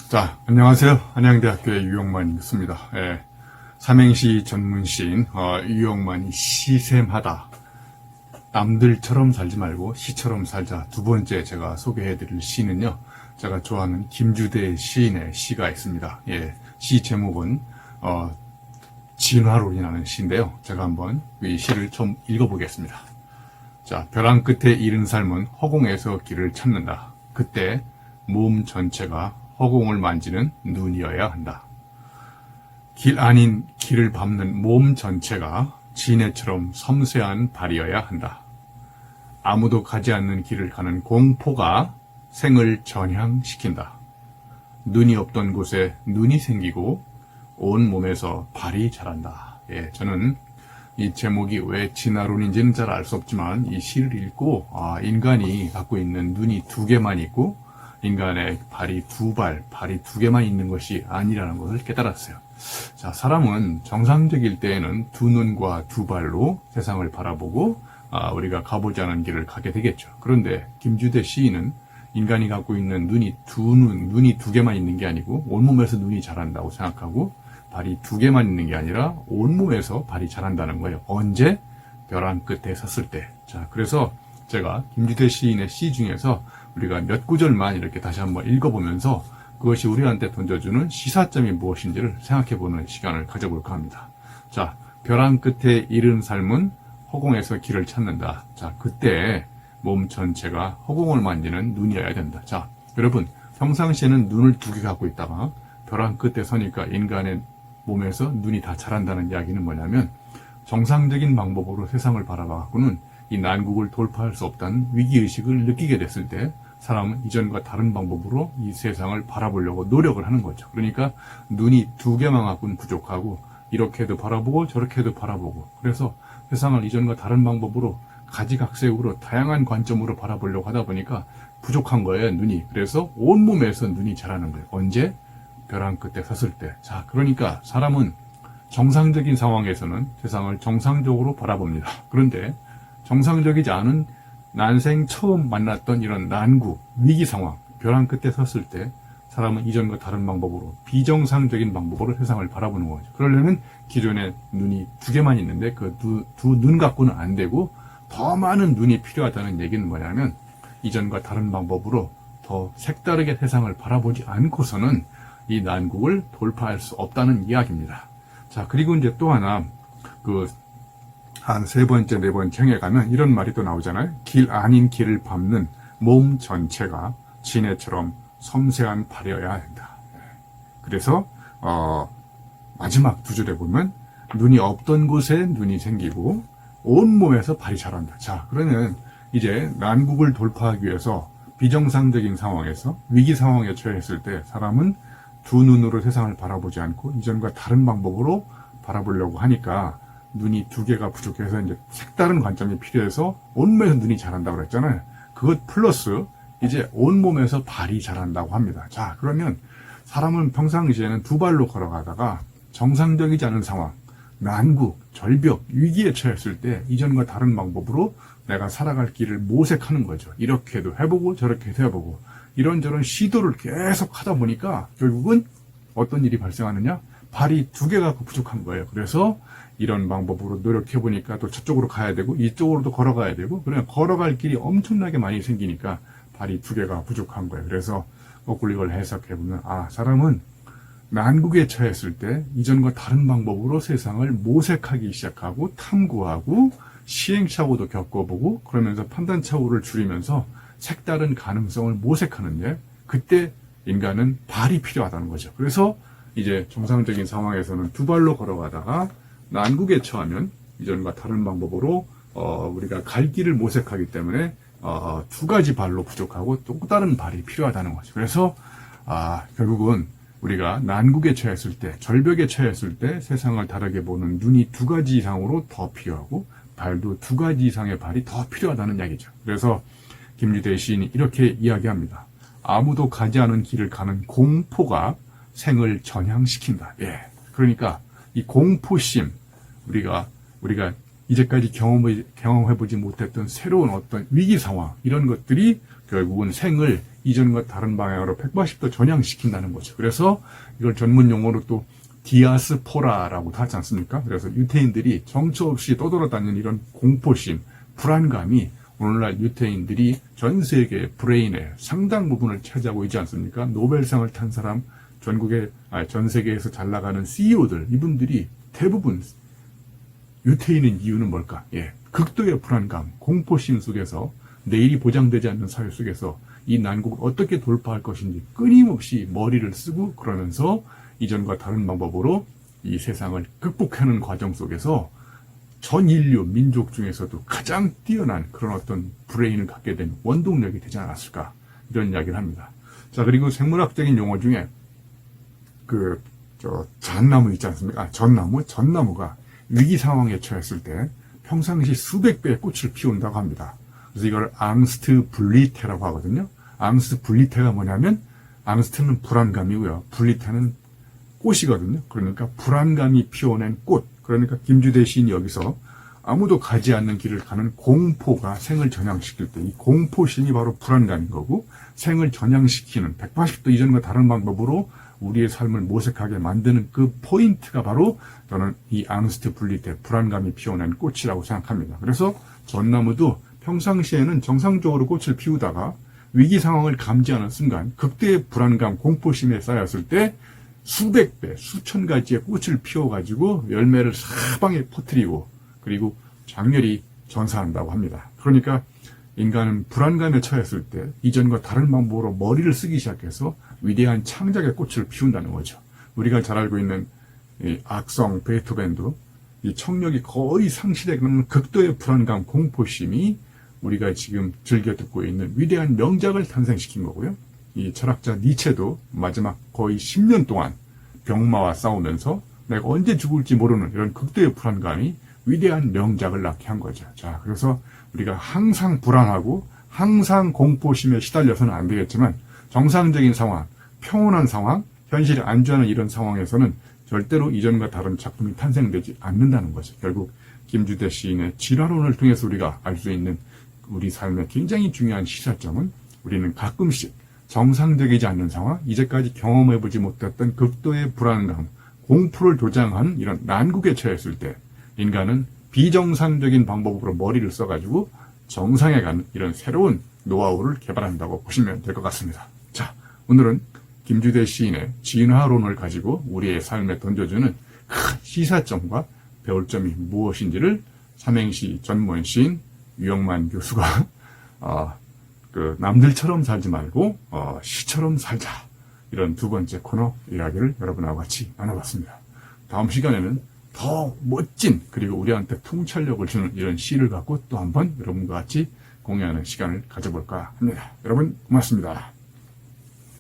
자, 안녕하세요. 한양대학교의 유영만입니다. 예, 삼행시 전문시인 유영만이 시샘하다. 남들처럼 살지 말고 시처럼 살자. 두 번째 제가 소개해드릴 시는요, 제가 좋아하는 김주대 시인의 시가 있습니다. 예, 시 제목은 진화론이라는 시인데요. 제가 한번 이 시를 좀 읽어보겠습니다. 자, 벼랑 끝에 이른 삶은 허공에서 길을 찾는다. 그때 몸 전체가 허공을 만지는 눈이어야 한다. 길 아닌 길을 밟는 몸 전체가 지네처럼 섬세한 발이어야 한다. 아무도 가지 않는 길을 가는 공포가 생을 전향시킨다. 눈이 없던 곳에 눈이 생기고 온 몸에서 발이 자란다. 예, 저는 이 제목이 왜 진화론인지는 잘 알 수 없지만 이 시를 읽고 인간이 갖고 있는 눈이 두 개만 있고 인간의 발이 발이 두 개만 있는 것이 아니라는 것을 깨달았어요. 자, 사람은 정상적일 때에는 두 눈과 두 발로 세상을 바라보고 우리가 가보지 않은 길을 가게 되겠죠. 그런데 김주대 시인은 인간이 갖고 있는 눈이 두 개만 있는 게 아니고 온몸에서 눈이 자란다고 생각하고 발이 두 개만 있는 게 아니라 온몸에서 발이 자란다는 거예요. 언제? 벼랑 끝에 섰을 때. 자, 그래서 제가 김주대 시인의 시 중에서 우리가 몇 구절만 이렇게 다시 한번 읽어보면서 그것이 우리한테 던져주는 시사점이 무엇인지를 생각해보는 시간을 가져볼까 합니다. 자, 벼랑 끝에 이른 삶은 허공에서 길을 찾는다. 자, 그때 몸 전체가 허공을 만지는 눈이어야 된다. 자, 여러분, 평상시에는 눈을 두 개 갖고 있다가 벼랑 끝에 서니까 인간의 몸에서 눈이 다 자란다는 이야기는 뭐냐면 정상적인 방법으로 세상을 바라봐갖고는 이 난국을 돌파할 수 없다는 위기의식을 느끼게 됐을 때 사람은 이전과 다른 방법으로 이 세상을 바라보려고 노력을 하는 거죠. 그러니까 눈이 두 개만 갖고는 부족하고 이렇게도 바라보고 저렇게도 바라보고 그래서 세상을 이전과 다른 방법으로 가지각색으로 다양한 관점으로 바라보려고 하다 보니까 부족한 거예요, 눈이. 그래서 온몸에서 눈이 자라는 거예요. 언제? 벼랑 끝에 섰을 때. 자, 그러니까 사람은 정상적인 상황에서는 세상을 정상적으로 바라봅니다. 그런데 정상적이지 않은 난생 처음 만났던 이런 난국, 위기 상황, 벼랑 끝에 섰을 때 사람은 이전과 다른 방법으로 비정상적인 방법으로 세상을 바라보는 거죠. 그러려면 기존에 눈이 두 개만 있는데 그 두 눈 갖고는 안 되고 더 많은 눈이 필요하다는 얘기는 뭐냐면 이전과 다른 방법으로 더 색다르게 세상을 바라보지 않고서는 이 난국을 돌파할 수 없다는 이야기입니다. 자, 그리고 이제 또 하나 한 세 번째, 네 번째 행에 가면 이런 말이 또 나오잖아요. 길 아닌 길을 밟는 몸 전체가 지네처럼 섬세한 발이어야 한다. 그래서 마지막 두 줄에 보면 눈이 없던 곳에 눈이 생기고 온몸에서 발이 자란다. 자, 그러면 이제 난국을 돌파하기 위해서 비정상적인 상황에서 위기 상황에 처했을 때 사람은 두 눈으로 세상을 바라보지 않고 이전과 다른 방법으로 바라보려고 하니까 눈이 두 개가 부족해서 이제 색다른 관점이 필요해서 온몸에서 눈이 자란다고 그랬잖아요. 그것 플러스 이제 온몸에서 발이 자란다고 합니다. 자, 그러면 사람은 평상시에는 두 발로 걸어가다가 정상적이지 않은 상황, 난국, 절벽, 위기에 처했을 때 이전과 다른 방법으로 내가 살아갈 길을 모색하는 거죠. 이렇게도 해보고 저렇게도 해보고 이런저런 시도를 계속 하다 보니까 결국은 어떤 일이 발생하느냐? 발이 두 개가 부족한 거예요. 그래서 이런 방법으로 노력해보니까 또 저쪽으로 가야 되고 이쪽으로도 걸어가야 되고 그냥 걸어갈 길이 엄청나게 많이 생기니까 발이 두 개가 부족한 거예요. 그래서 거꾸로 이걸 해석해보면 사람은 난국에 처했을 때 이전과 다른 방법으로 세상을 모색하기 시작하고 탐구하고 시행착오도 겪어보고 그러면서 판단착오를 줄이면서 색다른 가능성을 모색하는데 그때 인간은 발이 필요하다는 거죠. 그래서 이제 정상적인 상황에서는 두 발로 걸어가다가 난국에 처하면 이전과 다른 방법으로 우리가 갈 길을 모색하기 때문에 두 가지 발로 부족하고 또 다른 발이 필요하다는 거죠. 그래서 결국은 우리가 난국에 처했을 때, 절벽에 처했을 때 세상을 다르게 보는 눈이 두 가지 이상으로 더 필요하고 발도 두 가지 이상의 발이 더 필요하다는 이야기죠. 그래서 김주대 시인이 이렇게 이야기합니다. 아무도 가지 않은 길을 가는 공포가 생을 전향시킨다. 예. 그러니까 이 공포심, 우리가 이제까지 경험해보지 못했던 새로운 어떤 위기 상황, 이런 것들이 결국은 생을 이전과 다른 방향으로 180도 전향시킨다는 거죠. 그래서 이걸 전문 용어로 또 디아스포라라고도 하지 않습니까? 그래서 유태인들이 정처 없이 떠돌아다니는 이런 공포심, 불안감이 오늘날 유태인들이 전 세계 브레인의 상당 부분을 차지하고 있지 않습니까? 노벨상을 탄 사람, 전 세계에서 잘 나가는 CEO들, 이분들이 대부분 유태인인 이유는 뭘까? 극도의 불안감, 공포심 속에서 내일이 보장되지 않는 사회 속에서 이 난국을 어떻게 돌파할 것인지 끊임없이 머리를 쓰고 그러면서 이전과 다른 방법으로 이 세상을 극복하는 과정 속에서 전 인류 민족 중에서도 가장 뛰어난 그런 어떤 브레인을 갖게 된 원동력이 되지 않았을까, 이런 이야기를 합니다. 자, 그리고 생물학적인 용어 중에 잣나무 있지 않습니까? 전나무가 위기 상황에 처했을 때 평상시 수백 배의 꽃을 피운다고 합니다. 그래서 이걸 앙스트 블리테라고 하거든요. 앙스트 블리테가 뭐냐면, 앙스트는 불안감이고요. 블리테는 꽃이거든요. 그러니까 불안감이 피워낸 꽃. 그러니까 김주대 시인이 여기서 아무도 가지 않는 길을 가는 공포가 생을 전향시킬 때 이 공포심이 바로 불안감인 거고, 생을 전향시키는 180도 이전과 다른 방법으로 우리의 삶을 모색하게 만드는 그 포인트가 바로 저는 이 앙스트 블리테, 불안감이 피워낸 꽃이라고 생각합니다. 그래서 전나무도 평상시에는 정상적으로 꽃을 피우다가 위기 상황을 감지하는 순간 극대의 불안감, 공포심에 쌓였을 때 수백 배, 수천 가지의 꽃을 피워가지고 열매를 사방에 퍼뜨리고 그리고 장렬히 전사한다고 합니다. 그러니까 인간은 불안감에 처했을 때 이전과 다른 방법으로 머리를 쓰기 시작해서 위대한 창작의 꽃을 피운다는 거죠. 우리가 잘 알고 있는 이 악성 베토벤도 이 청력이 거의 상실해가는 극도의 불안감, 공포심이 우리가 지금 즐겨 듣고 있는 위대한 명작을 탄생시킨 거고요. 이 철학자 니체도 마지막 거의 10년 동안 병마와 싸우면서 내가 언제 죽을지 모르는 이런 극도의 불안감이 위대한 명작을 낳게 한 거죠. 자, 그래서 우리가 항상 불안하고 항상 공포심에 시달려서는 안 되겠지만 정상적인 상황, 평온한 상황, 현실에 안주하는 이런 상황에서는 절대로 이전과 다른 작품이 탄생되지 않는다는 거죠. 결국 김주대 시인의 진화론을 통해서 우리가 알 수 있는 우리 삶의 굉장히 중요한 시사점은 우리는 가끔씩 정상적이지 않는 상황, 이제까지 경험해보지 못했던 극도의 불안감, 공포를 조장하는 이런 난국에 처했을 때 인간은 비정상적인 방법으로 머리를 써가지고 정상에 가는 이런 새로운 노하우를 개발한다고 보시면 될 것 같습니다. 자, 오늘은 김주대 시인의 진화론을 가지고 우리의 삶에 던져주는 큰 시사점과 배울 점이 무엇인지를 삼행시 전문 시인 유영만 교수가 남들처럼 살지 말고 시처럼 살자, 이런 두 번째 코너 이야기를 여러분하고 같이 나눠봤습니다. 다음 시간에는 더 멋진 그리고 우리한테 통찰력을 주는 이런 시를 갖고 또 한번 여러분과 같이 공유하는 시간을 가져볼까 합니다. 여러분 고맙습니다.